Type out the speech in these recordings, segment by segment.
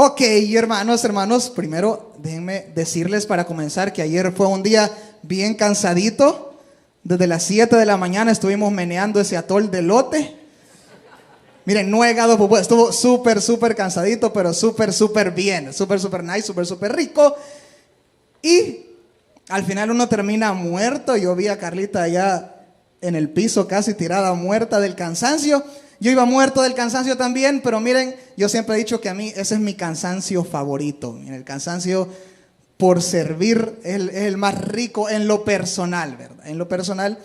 Ok, hermanos, primero déjenme decirles para comenzar que ayer fue un día bien cansadito. Desde las 7 de la mañana estuvimos meneando ese atol de elote. Miren, no he llegado, pues, estuvo súper cansadito, pero súper bien, súper nice, súper rico. Y al final uno termina muerto. Yo vi a Carlita allá en el piso casi tirada muerta del cansancio. Yo iba muerto del cansancio también, pero miren, yo siempre he dicho que a mí ese es mi cansancio favorito. Miren, el cansancio por servir es el más rico en lo personal, ¿verdad? En lo personal.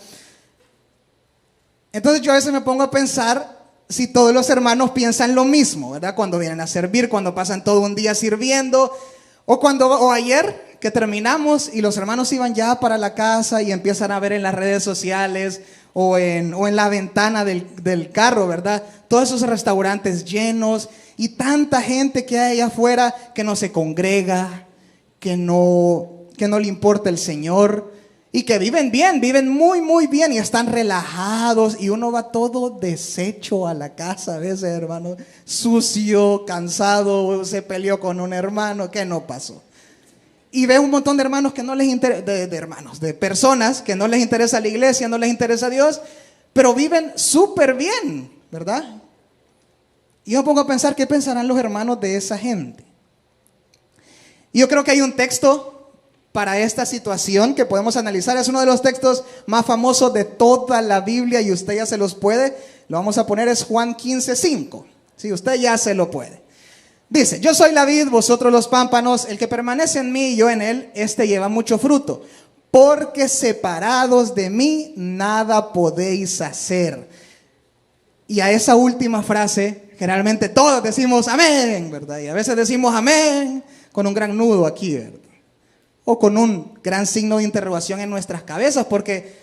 Entonces yo a veces me pongo a pensar si todos los hermanos piensan lo mismo, ¿verdad? Cuando vienen a servir, cuando pasan todo un día sirviendo, o ayer que terminamos y los hermanos iban ya para la casa y empiezan a ver en las redes sociales o en la ventana del carro, ¿verdad? Todos esos restaurantes llenos y tanta gente que hay allá afuera que no se congrega, que no le importa el Señor y que viven bien, viven muy bien y están relajados, y uno va todo deshecho a la casa a veces, hermano, sucio, cansado, se peleó con un hermano, ¿qué no pasó? Y ve un montón de hermanos que no les interesa, de personas que no les interesa la iglesia, no les interesa Dios, pero viven súper bien, ¿verdad? Y yo me pongo a pensar, ¿qué pensarán los hermanos de esa gente? Y yo creo que hay un texto para esta situación que podemos analizar. Es uno de los textos más famosos de toda la Biblia y usted ya se los puede. Lo vamos a poner, es Juan 15:5. Sí, usted ya se lo puede. Dice: yo soy la vid, vosotros los pámpanos. El que permanece en mí y yo en él, este lleva mucho fruto. Porque separados de mí, nada podéis hacer. Y a esa última frase, generalmente todos decimos amén, ¿verdad? Y a veces decimos amén con un gran nudo aquí, ¿verdad? O con un gran signo de interrogación en nuestras cabezas, porque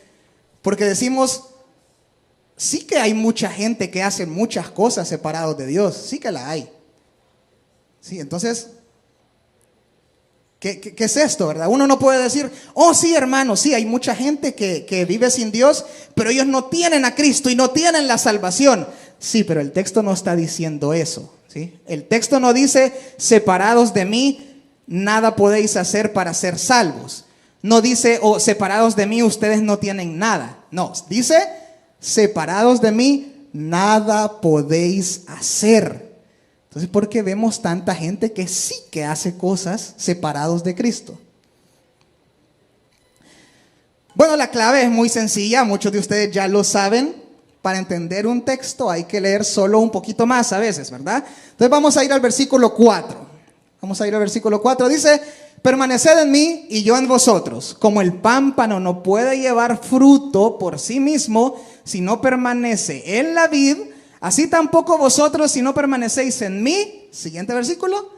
decimos, sí que hay mucha gente que hace muchas cosas separados de Dios, sí que la hay. Sí, entonces, ¿qué es esto, verdad? Uno no puede decir, oh sí, hermano, sí, hay mucha gente que vive sin Dios, pero ellos no tienen a Cristo y no tienen la salvación. Sí, pero el texto no está diciendo eso, ¿sí? El texto no dice, separados de mí, nada podéis hacer para ser salvos. No dice, separados de mí, ustedes no tienen nada. No, dice, separados de mí, nada podéis hacer. Entonces, ¿por qué vemos tanta gente que sí que hace cosas separados de Cristo? Bueno, la clave es muy sencilla, muchos de ustedes ya lo saben. Para entender un texto hay que leer solo un poquito más a veces, ¿verdad? Entonces vamos a ir al versículo 4. Vamos a ir al versículo 4. Dice: permaneced en mí y yo en vosotros. Como el pámpano no puede llevar fruto por sí mismo si no permanece en la vid, así tampoco vosotros si no permanecéis en mí. Siguiente versículo.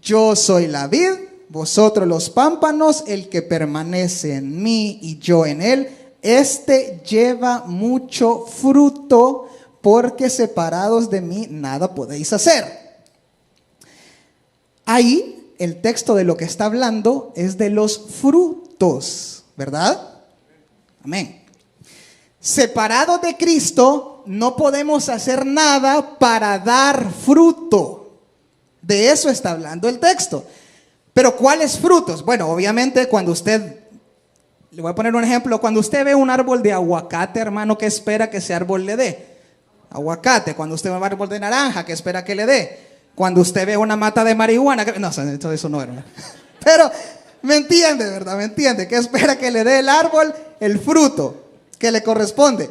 Yo soy la vid, vosotros los pámpanos. El que permanece en mí y yo en él, este lleva mucho fruto, porque separados de mí nada podéis hacer. Ahí el texto de lo que está hablando es de los frutos, ¿verdad? Amén. Separados de Cristo no podemos hacer nada para dar fruto. De eso está hablando el texto. Pero ¿cuáles frutos? Bueno, obviamente cuando usted, le voy a poner un ejemplo, cuando usted ve un árbol de aguacate, hermano, ¿qué espera que ese árbol le dé? Aguacate. Cuando usted ve un árbol de naranja, ¿qué espera que le dé? Cuando usted ve una mata de marihuana, no, eso no era. Pero me entiende, ¿verdad? Me entiende. ¿Qué espera que le dé el árbol? El fruto que le corresponde.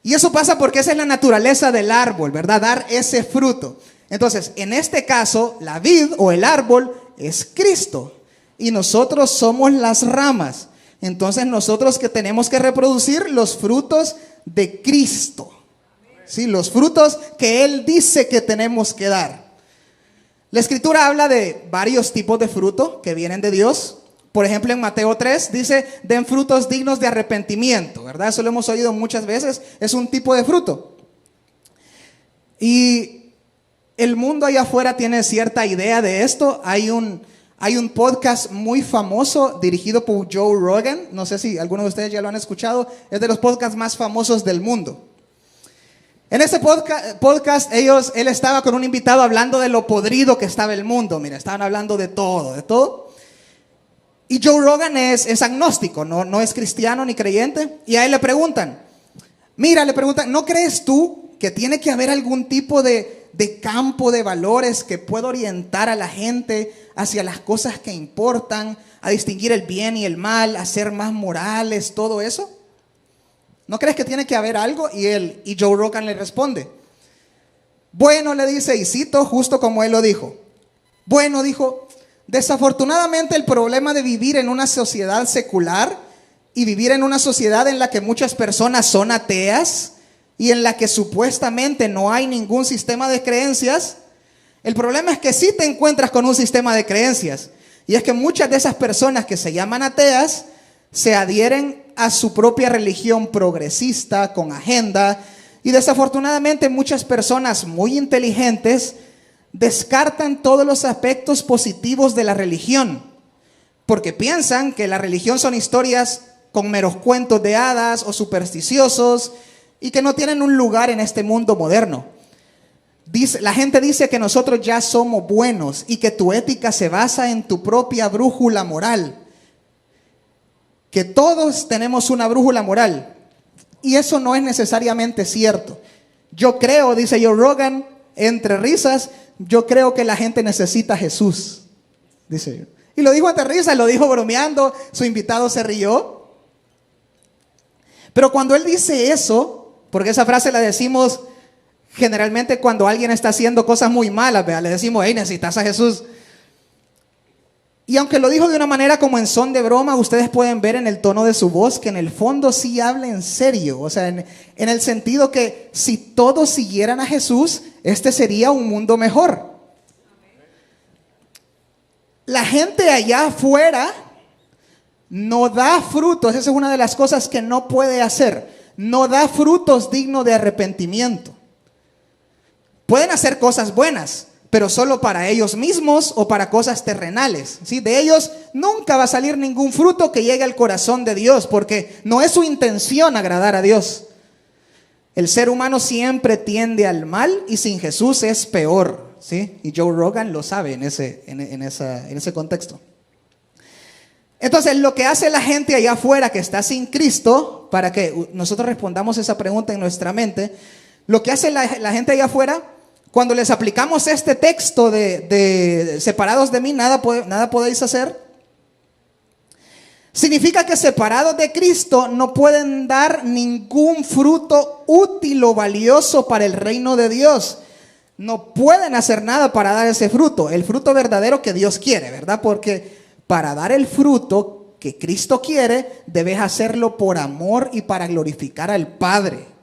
Y eso pasa porque esa es la naturaleza del árbol, ¿verdad? Dar ese fruto. Entonces, en este caso, la vid o el árbol es Cristo. Y nosotros somos las ramas. Entonces, nosotros que tenemos que reproducir los frutos de Cristo. Sí, los frutos que Él dice que tenemos que dar. La Escritura habla de varios tipos de fruto que vienen de Dios. Por ejemplo, en Mateo 3 dice, den frutos dignos de arrepentimiento, ¿verdad? Eso lo hemos oído muchas veces, es un tipo de fruto. Y el mundo allá afuera tiene cierta idea de esto. Hay un podcast muy famoso dirigido por Joe Rogan. No sé si algunos de ustedes ya lo han escuchado. Es de los podcasts más famosos del mundo. En ese podcast él estaba con un invitado hablando de lo podrido que estaba el mundo. Mira, estaban hablando de todo, de todo. Y Joe Rogan es agnóstico, no es cristiano ni creyente. Y a él le preguntan, ¿no crees tú que tiene que haber algún tipo de campo de valores que pueda orientar a la gente hacia las cosas que importan, a distinguir el bien y el mal, a ser más morales, todo eso? ¿No crees que tiene que haber algo? Y Joe Rogan le responde, bueno, le dice, y cito justo como él lo dijo. Bueno, dijo, desafortunadamente el problema de vivir en una sociedad secular y vivir en una sociedad en la que muchas personas son ateas y en la que supuestamente no hay ningún sistema de creencias, el problema es que sí te encuentras con un sistema de creencias. Y es que muchas de esas personas que se llaman ateas se adhieren a su propia religión progresista, con agenda, y desafortunadamente muchas personas muy inteligentes descartan todos los aspectos positivos de la religión, porque piensan que la religión son historias con meros cuentos de hadas o supersticiosos y que no tienen un lugar en este mundo moderno. La gente dice que nosotros ya somos buenos y que tu ética se basa en tu propia brújula moral, que todos tenemos una brújula moral, y eso no es necesariamente cierto. Yo creo, dice Joe Rogan, entre risas, yo creo que la gente necesita a Jesús, dice yo. Y lo dijo entre risas, lo dijo bromeando, su invitado se rió. Pero cuando él dice eso, porque esa frase la decimos generalmente cuando alguien está haciendo cosas muy malas, ¿verdad? Le decimos, hey, necesitas a Jesús. Y aunque lo dijo de una manera como en son de broma, ustedes pueden ver en el tono de su voz que en el fondo sí habla en serio. O sea, en el sentido que si todos siguieran a Jesús, este sería un mundo mejor. La gente allá afuera no da frutos. Esa es una de las cosas que no puede hacer. No da frutos dignos de arrepentimiento. Pueden hacer cosas buenas, pero solo para ellos mismos o para cosas terrenales, ¿sí? De ellos nunca va a salir ningún fruto que llegue al corazón de Dios, porque no es su intención agradar a Dios. El ser humano siempre tiende al mal y sin Jesús es peor, ¿sí? Y Joe Rogan lo sabe en ese contexto. Entonces, lo que hace la gente allá afuera que está sin Cristo, para que nosotros respondamos esa pregunta en nuestra mente, lo que hace la gente allá afuera, cuando les aplicamos este texto de separados de mí, nada podéis hacer, significa que separados de Cristo no pueden dar ningún fruto útil o valioso para el reino de Dios. No pueden hacer nada para dar ese fruto, el fruto verdadero que Dios quiere, ¿verdad? Porque para dar el fruto que Cristo quiere, debes hacerlo por amor y para glorificar al Padre.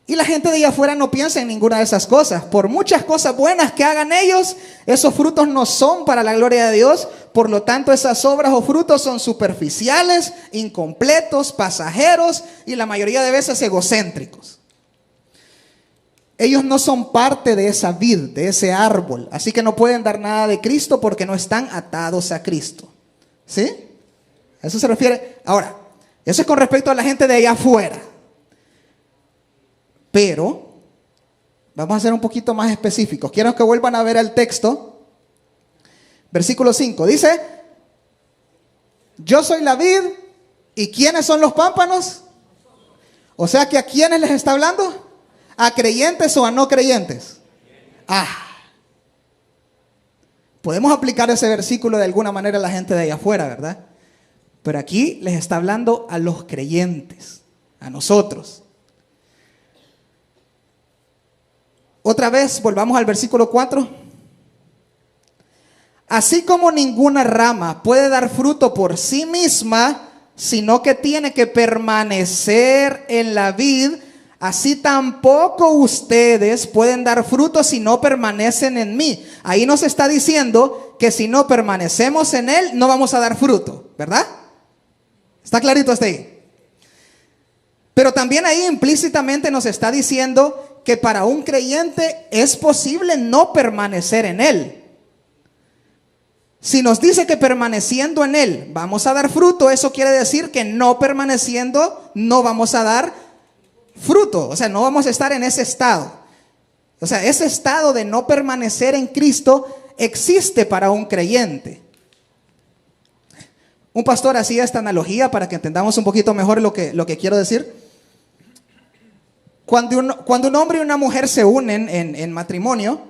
Y la gente de allá afuera no piensa en ninguna de esas cosas. Por muchas cosas buenas que hagan ellos, esos frutos no son para la gloria de Dios. Por lo tanto, esas obras o frutos son superficiales, incompletos, pasajeros y la mayoría de veces egocéntricos. Ellos no son parte de esa vid, de ese árbol. Así que no pueden dar nada de Cristo porque no están atados a Cristo. ¿Sí? A eso se refiere. Ahora, eso es con respecto a la gente de allá afuera. Pero vamos a ser un poquito más específicos. Quiero que vuelvan a ver el texto. Versículo 5. Dice, yo soy la vid, ¿y quiénes son los pámpanos? O sea que ¿a quiénes les está hablando? ¿A creyentes o a no creyentes? Podemos aplicar ese versículo de alguna manera a la gente de allá afuera, ¿verdad? Pero aquí les está hablando a los creyentes, a nosotros. Otra vez, volvamos al versículo 4. Así como ninguna rama puede dar fruto por sí misma, sino que tiene que permanecer en la vid, así tampoco ustedes pueden dar fruto si no permanecen en mí. Ahí nos está diciendo que si no permanecemos en Él, no vamos a dar fruto, ¿verdad? ¿Está clarito hasta ahí? Pero también ahí implícitamente nos está diciendo que para un creyente es posible no permanecer en Él. Si nos dice que permaneciendo en Él vamos a dar fruto, eso quiere decir que no permaneciendo no vamos a dar fruto, o sea, no vamos a estar en ese estado. O sea, ese estado de no permanecer en Cristo existe para un creyente. Un pastor hacía esta analogía para que entendamos un poquito mejor lo que quiero decir. Cuando un hombre y una mujer se unen en matrimonio,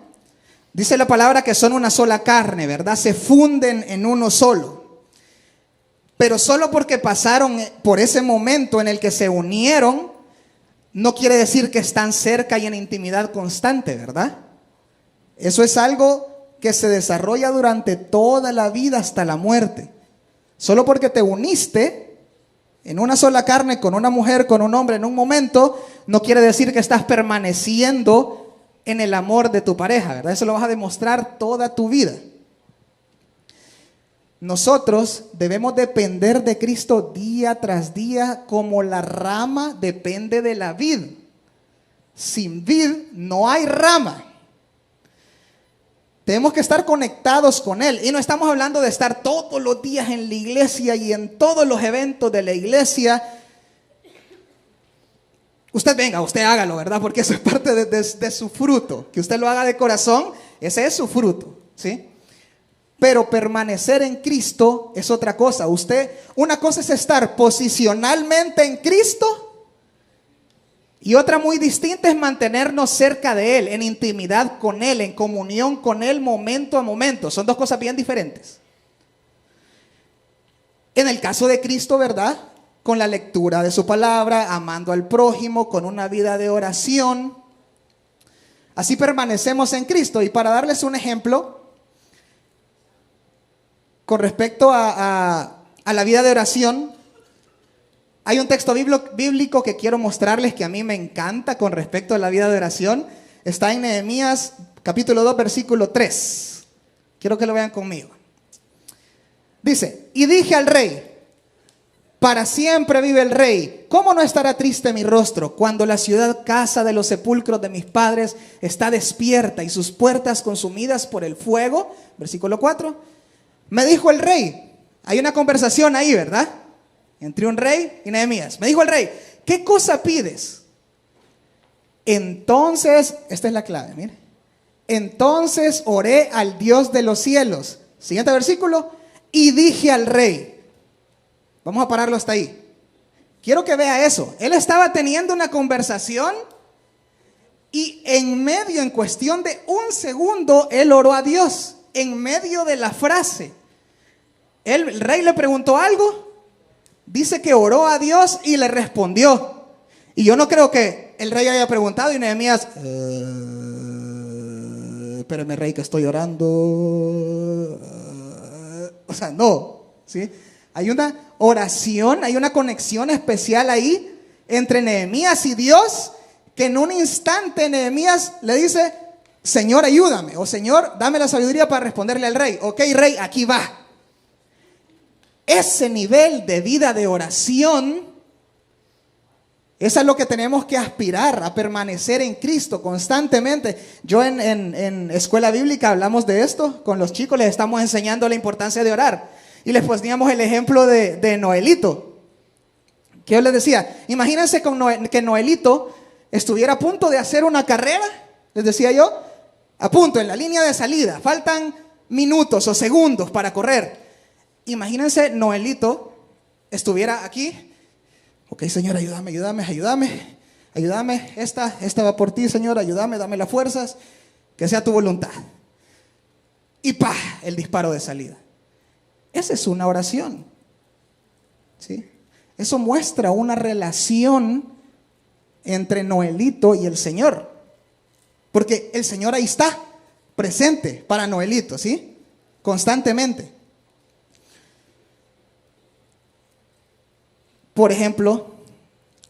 dice la palabra que son una sola carne, ¿verdad? Se funden en uno solo. Pero solo porque pasaron por ese momento en el que se unieron, no quiere decir que están cerca y en intimidad constante, ¿verdad? Eso es algo que se desarrolla durante toda la vida hasta la muerte. Solo porque te uniste en una sola carne con una mujer, con un hombre en un momento, no quiere decir que estás permaneciendo en el amor de tu pareja, ¿verdad? Eso lo vas a demostrar toda tu vida. Nosotros debemos depender de Cristo día tras día como la rama depende de la vid. Sin vid no hay rama. Tenemos que estar conectados con Él. Y no estamos hablando de estar todos los días en la iglesia y en todos los eventos de la iglesia. Usted venga, usted hágalo, ¿verdad? Porque eso es parte de su fruto. Que usted lo haga de corazón, ese es su fruto, ¿sí? Pero permanecer en Cristo es otra cosa. Una cosa es estar posicionalmente en Cristo. Y otra muy distinta es mantenernos cerca de Él, en intimidad con Él, en comunión con Él momento a momento. Son dos cosas bien diferentes. En el caso de Cristo, ¿verdad? Con la lectura de su palabra, amando al prójimo, con una vida de oración. Así permanecemos en Cristo. Y para darles un ejemplo, con respecto a la vida de oración, hay un texto bíblico que quiero mostrarles que a mí me encanta con respecto a la vida de oración. Está en Nehemías capítulo 2 versículo 3. Quiero que lo vean conmigo. Dice, y dije al rey, para siempre vive el rey. ¿Cómo no estará triste mi rostro cuando la ciudad casa de los sepulcros de mis padres está despierta y sus puertas consumidas por el fuego? Versículo 4. Me dijo el rey, hay una conversación ahí, ¿verdad? Entre un rey y Nehemías. Me dijo el rey, ¿qué cosa pides? Entonces, esta es la clave, mire. Entonces oré al Dios de los cielos. Siguiente versículo. Y dije al rey. Vamos a pararlo hasta ahí. Quiero que vea eso. Él estaba teniendo una conversación y en cuestión de un segundo, él oró a Dios. En medio de la frase. El rey le preguntó algo. Dice que oró a Dios y le respondió. Y yo no creo que el rey haya preguntado y Nehemías, espérame rey que estoy orando. O sea, no, ¿sí? Hay una oración, hay una conexión especial ahí entre Nehemías y Dios, que en un instante Nehemías le dice, Señor, ayúdame, o Señor, dame la sabiduría para responderle al rey. Ok, rey, aquí va. Ese nivel de vida de oración, eso es lo que tenemos que aspirar, a permanecer en Cristo constantemente. Yo en escuela bíblica hablamos de esto, con los chicos les estamos enseñando la importancia de orar. Y les poníamos el ejemplo de Noelito, que yo les decía, imagínense que Noelito estuviera a punto de hacer una carrera, les decía yo, a punto, en la línea de salida, faltan minutos o segundos para correr. Imagínense Noelito estuviera aquí. Ok, Señor, ayúdame, esta va por ti, Señor, ayúdame, dame las fuerzas, que sea tu voluntad. Y ¡pah! El disparo de salida. Esa es una oración, ¿sí? Eso muestra una relación entre Noelito y el Señor, porque el Señor ahí está, presente para Noelito, ¿sí? Constantemente. Por ejemplo,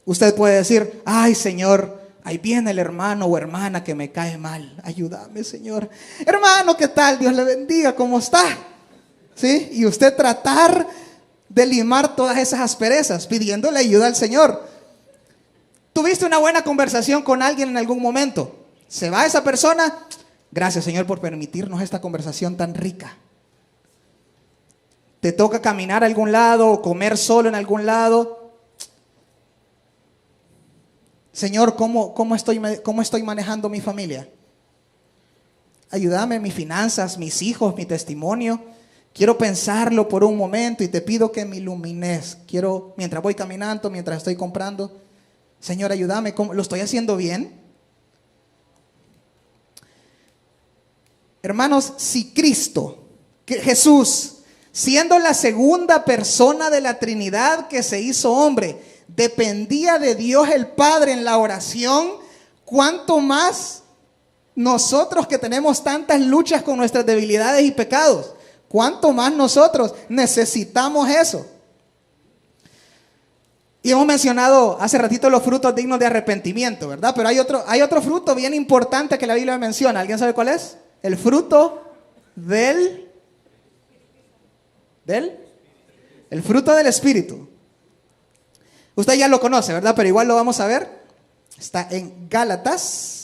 usted puede decir, ay Señor, ahí viene el hermano o hermana que me cae mal, ayúdame Señor. Hermano, ¿qué tal? Dios le bendiga, ¿cómo está? ¿Sí? Y usted tratar de limar todas esas asperezas, pidiéndole ayuda al Señor. ¿Tuviste una buena conversación con alguien en algún momento? ¿Se va esa persona? Gracias Señor por permitirnos esta conversación tan rica. Te toca caminar a algún lado o comer solo en algún lado. Señor, ¿cómo estoy manejando mi familia? Ayúdame, mis finanzas, mis hijos, mi testimonio. Quiero pensarlo por un momento y te pido que me ilumines. Quiero, mientras voy caminando, mientras estoy comprando, Señor, ayúdame, ¿lo estoy haciendo bien? Hermanos, si Cristo, Jesús, siendo la segunda persona de la Trinidad que se hizo hombre, dependía de Dios el Padre en la oración, ¿cuánto más nosotros que tenemos tantas luchas con nuestras debilidades y pecados? ¿Cuánto más nosotros necesitamos eso? Y hemos mencionado hace ratito los frutos dignos de arrepentimiento, ¿verdad? Pero hay otro fruto bien importante que la Biblia menciona. ¿Alguien sabe cuál es? El fruto el fruto del Espíritu. Usted ya lo conoce, ¿verdad? Pero igual lo vamos a ver. Está en Gálatas.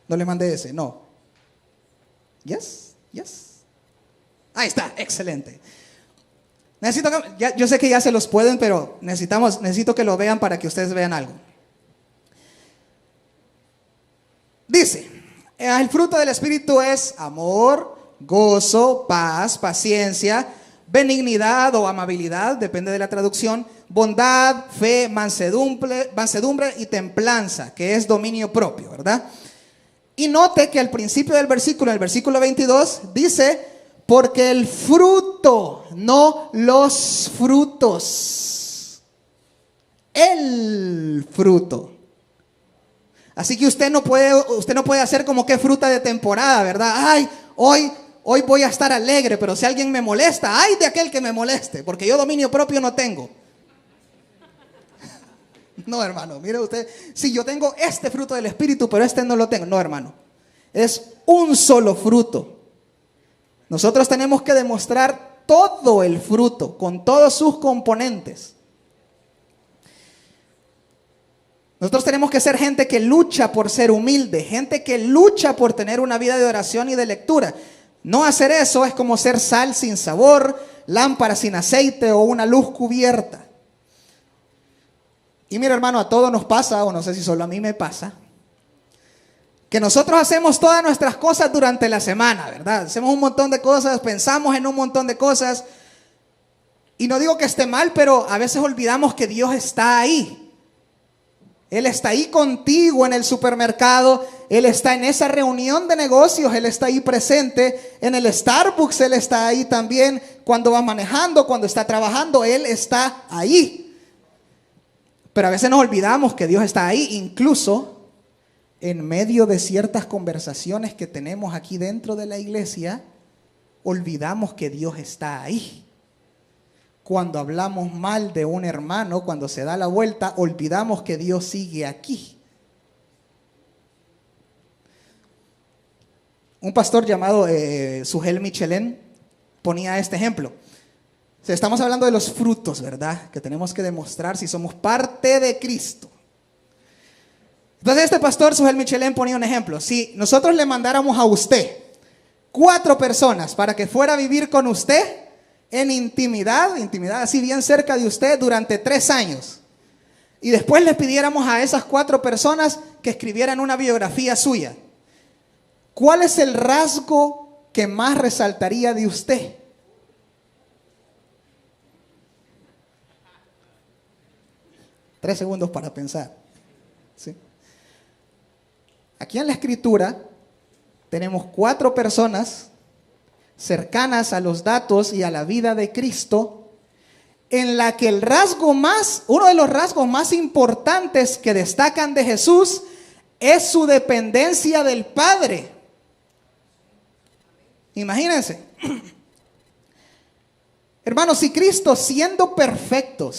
No le mandé ese, no. Yes. Ahí está, excelente. Yo sé que ya se los pueden, pero necesito que lo vean para que ustedes vean algo. Dice, el fruto del Espíritu es amor, gozo, paz, paciencia, benignidad o amabilidad, depende de la traducción, bondad, fe, mansedumbre y templanza, que es dominio propio, ¿verdad? Y note que al principio del versículo, en el versículo 22, dice, porque el fruto, no los frutos, el fruto. Así que usted no puede hacer como que fruta de temporada, ¿verdad? Ay, hoy voy a estar alegre, pero si alguien me molesta, ay de aquel que me moleste, porque yo dominio propio no tengo. No, hermano, mire usted, si yo tengo este fruto del Espíritu, pero este no lo tengo. No, hermano, es un solo fruto. Nosotros tenemos que demostrar todo el fruto, con todos sus componentes. Nosotros tenemos que ser gente que lucha por ser humilde, gente que lucha por tener una vida de oración y de lectura. No hacer eso es como ser sal sin sabor, lámpara sin aceite o una luz cubierta. Y mira, hermano, a todos nos pasa, o no sé si solo a mí me pasa, que nosotros hacemos todas nuestras cosas durante la semana, ¿verdad? Hacemos un montón de cosas, pensamos en un montón de cosas. Y no digo que esté mal, pero a veces olvidamos que Dios está ahí. Él está ahí contigo en el supermercado, Él está en esa reunión de negocios, Él está ahí presente, en el Starbucks Él está ahí también, cuando va manejando, cuando está trabajando, Él está ahí. Pero a veces nos olvidamos que Dios está ahí, incluso en medio de ciertas conversaciones que tenemos aquí dentro de la iglesia, olvidamos que Dios está ahí. Cuando hablamos mal de un hermano, cuando se da la vuelta, olvidamos que Dios sigue aquí. Un pastor llamado Sugel Michelén ponía este ejemplo. Estamos hablando de los frutos, ¿verdad? Que tenemos que demostrar si somos parte de Cristo. Entonces este pastor Sugel Michelén ponía un ejemplo. Si nosotros le mandáramos a usted 4 personas para que fuera a vivir con usted en intimidad así bien cerca de usted durante 3 años, y después le pidiéramos a esas 4 personas que escribieran una biografía suya, ¿cuál es el rasgo que más resaltaría de usted? Tres segundos para pensar. ¿Sí? Aquí en la escritura tenemos 4 personas cercanas a los datos y a la vida de Cristo, en la que uno de los rasgos más importantes que destacan de Jesús es su dependencia del Padre. Imagínense. Hermanos, si Cristo siendo perfecto,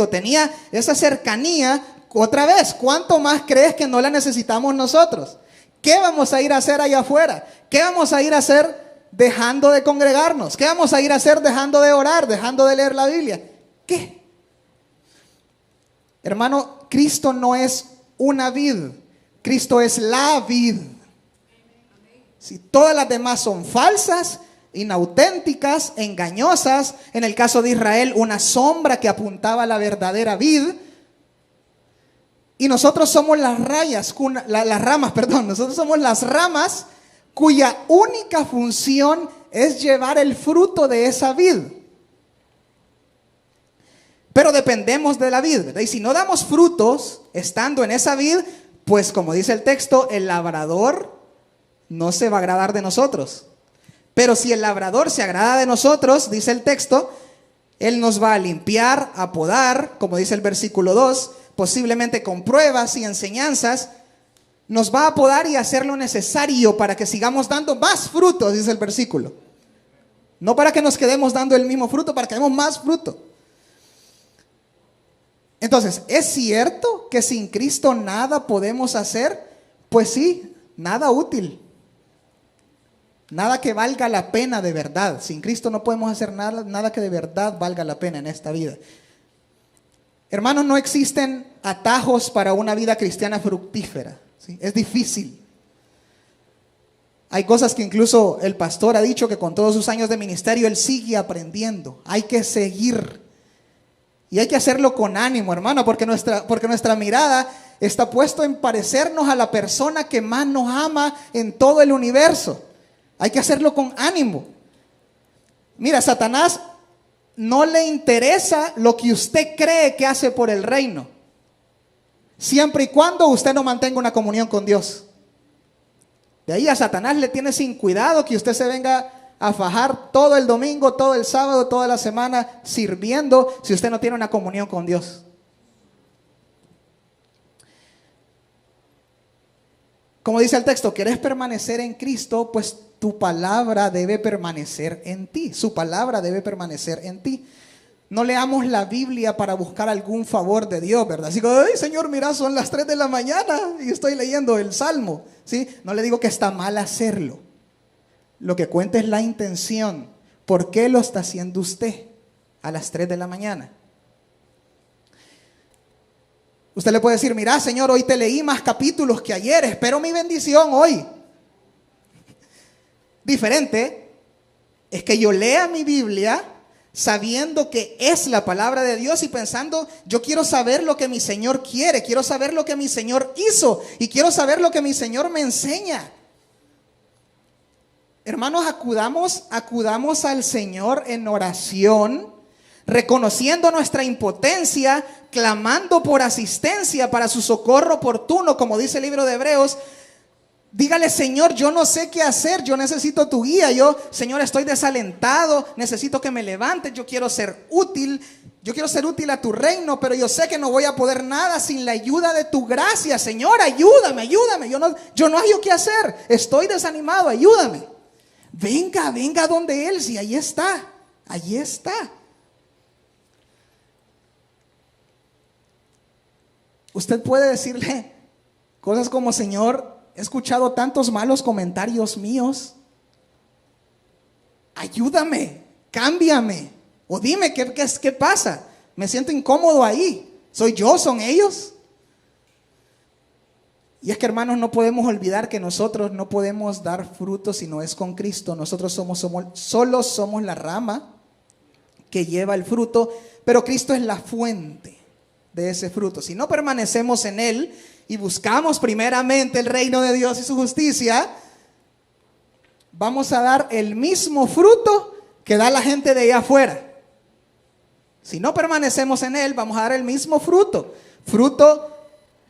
tenía esa cercanía, otra vez, ¿cuánto más crees que no la necesitamos nosotros? ¿Qué vamos a ir a hacer allá afuera? ¿Qué vamos a ir a hacer dejando de congregarnos? ¿Qué vamos a ir a hacer dejando de orar, dejando de leer la Biblia? ¿Qué? Hermano, Cristo no es una vid, Cristo es la vid. Si todas las demás son falsas, inauténticas, engañosas. En el caso de Israel, una sombra que apuntaba a la verdadera vid. Y nosotros somos las ramas, nosotros somos las ramas cuya única función es llevar el fruto de esa vid. Pero dependemos de la vid, ¿verdad? Y si no damos frutos estando en esa vid, pues como dice el texto, el labrador no se va a agradar de nosotros. Pero si el labrador se agrada de nosotros, dice el texto, él nos va a limpiar, a podar, como dice el versículo 2, posiblemente con pruebas y enseñanzas, nos va a podar y hacer lo necesario para que sigamos dando más frutos, dice el versículo. No para que nos quedemos dando el mismo fruto, para que demos más fruto. Entonces, ¿es cierto que sin Cristo nada podemos hacer? Pues sí, nada útil. Nada que valga la pena de verdad. Sin Cristo no podemos hacer nada que de verdad valga la pena en esta vida. Hermanos, no existen atajos para una vida cristiana fructífera, ¿sí? Es difícil. Hay cosas que incluso el pastor ha dicho que con todos sus años de ministerio él sigue aprendiendo. Hay que seguir. Y hay que hacerlo con ánimo, hermano, porque nuestra mirada está puesta en parecernos a la persona que más nos ama en todo el universo. Hay que hacerlo con ánimo. Mira, Satanás no le interesa lo que usted cree que hace por el reino, siempre y cuando usted no mantenga una comunión con Dios. De ahí a Satanás le tiene sin cuidado que usted se venga a fajar todo el domingo, todo el sábado, toda la semana sirviendo si usted no tiene una comunión con Dios. Como dice el texto, ¿querés permanecer en Cristo? Pues tu palabra debe permanecer en ti. Su palabra debe permanecer en ti. No leamos la Biblia para buscar algún favor de Dios, ¿verdad? Así que, ay, Señor, mira, son las 3 de la mañana y estoy leyendo el Salmo, ¿sí? No le digo que está mal hacerlo. Lo que cuenta es la intención. ¿Por qué lo está haciendo usted a las 3 de la mañana? Usted le puede decir, mira, Señor, hoy te leí más capítulos que ayer, espero mi bendición hoy. Diferente es que yo lea mi Biblia sabiendo que es la palabra de Dios y pensando, yo quiero saber lo que mi Señor quiere, quiero saber lo que mi Señor hizo y quiero saber lo que mi Señor me enseña. Hermanos, acudamos al Señor en oración, reconociendo nuestra impotencia, clamando por asistencia para su socorro oportuno, como dice el libro de Hebreos. Dígale, Señor, yo no sé qué hacer, yo necesito tu guía, Señor, estoy desalentado, necesito que me levantes, yo quiero ser útil a tu reino, pero yo sé que no voy a poder nada sin la ayuda de tu gracia. Señor, ayúdame, yo no hallo qué hacer, estoy desanimado, ayúdame. Venga donde Él, si ahí está. Usted puede decirle cosas como, Señor, he escuchado tantos malos comentarios míos, ayúdame, cámbiame, o dime qué pasa, me siento incómodo ahí, ¿soy yo, son ellos? Y es que, hermanos, no podemos olvidar que nosotros no podemos dar fruto si no es con Cristo. Nosotros solo somos la rama que lleva el fruto, pero Cristo es la fuente de ese fruto. Si no permanecemos en Él y buscamos primeramente el reino de Dios y su justicia, vamos a dar el mismo fruto que da la gente de allá afuera. Si no permanecemos en Él, vamos a dar el mismo fruto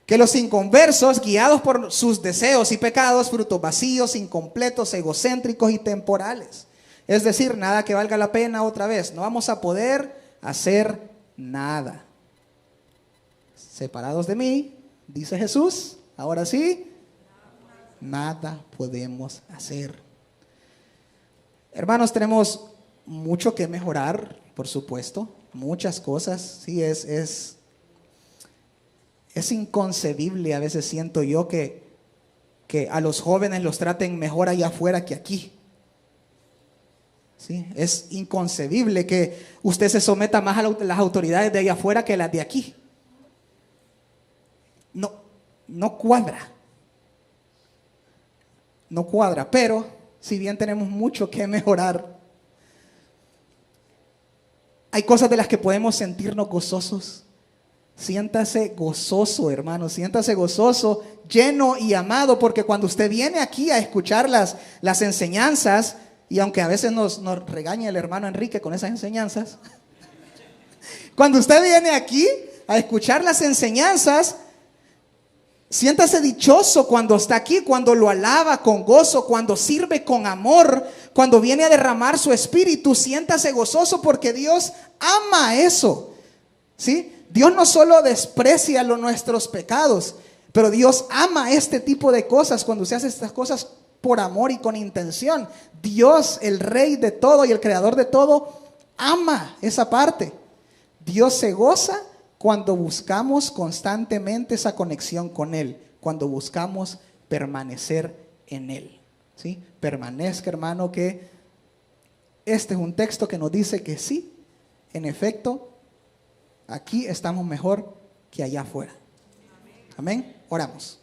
que los inconversos, guiados por sus deseos y pecados, frutos vacíos, incompletos, egocéntricos y temporales. Es decir, nada que valga la pena. Otra vez, no vamos a poder hacer nada. Separados de mí, dice Jesús, ahora sí, nada podemos hacer. Hermanos, tenemos mucho que mejorar, por supuesto, muchas cosas. Sí, es inconcebible, a veces siento yo que a los jóvenes los traten mejor allá afuera que aquí. ¿Sí? Es inconcebible que usted se someta más a las autoridades de allá afuera que las de aquí. No cuadra. No cuadra, pero si bien tenemos mucho que mejorar, Hay cosas de las que podemos sentirnos gozosos. Siéntase gozoso, hermano, siéntase gozoso, lleno y amado, porque cuando usted viene aquí a escuchar las enseñanzas, y aunque a veces nos regaña el hermano Enrique con esas enseñanzas, cuando usted viene aquí a escuchar las enseñanzas, siéntase dichoso cuando está aquí, cuando lo alaba con gozo, cuando sirve con amor, cuando viene a derramar su espíritu, siéntase gozoso porque Dios ama eso, ¿sí? Dios no solo desprecia nuestros pecados, pero Dios ama este tipo de cosas cuando se hace estas cosas por amor y con intención. Dios, el Rey de todo y el Creador de todo, ama esa parte. Dios se goza cuando buscamos constantemente esa conexión con Él, cuando buscamos permanecer en Él, ¿sí? Permanezca, hermano, que este es un texto que nos dice que sí, en efecto, aquí estamos mejor que allá afuera. Amén. Oramos.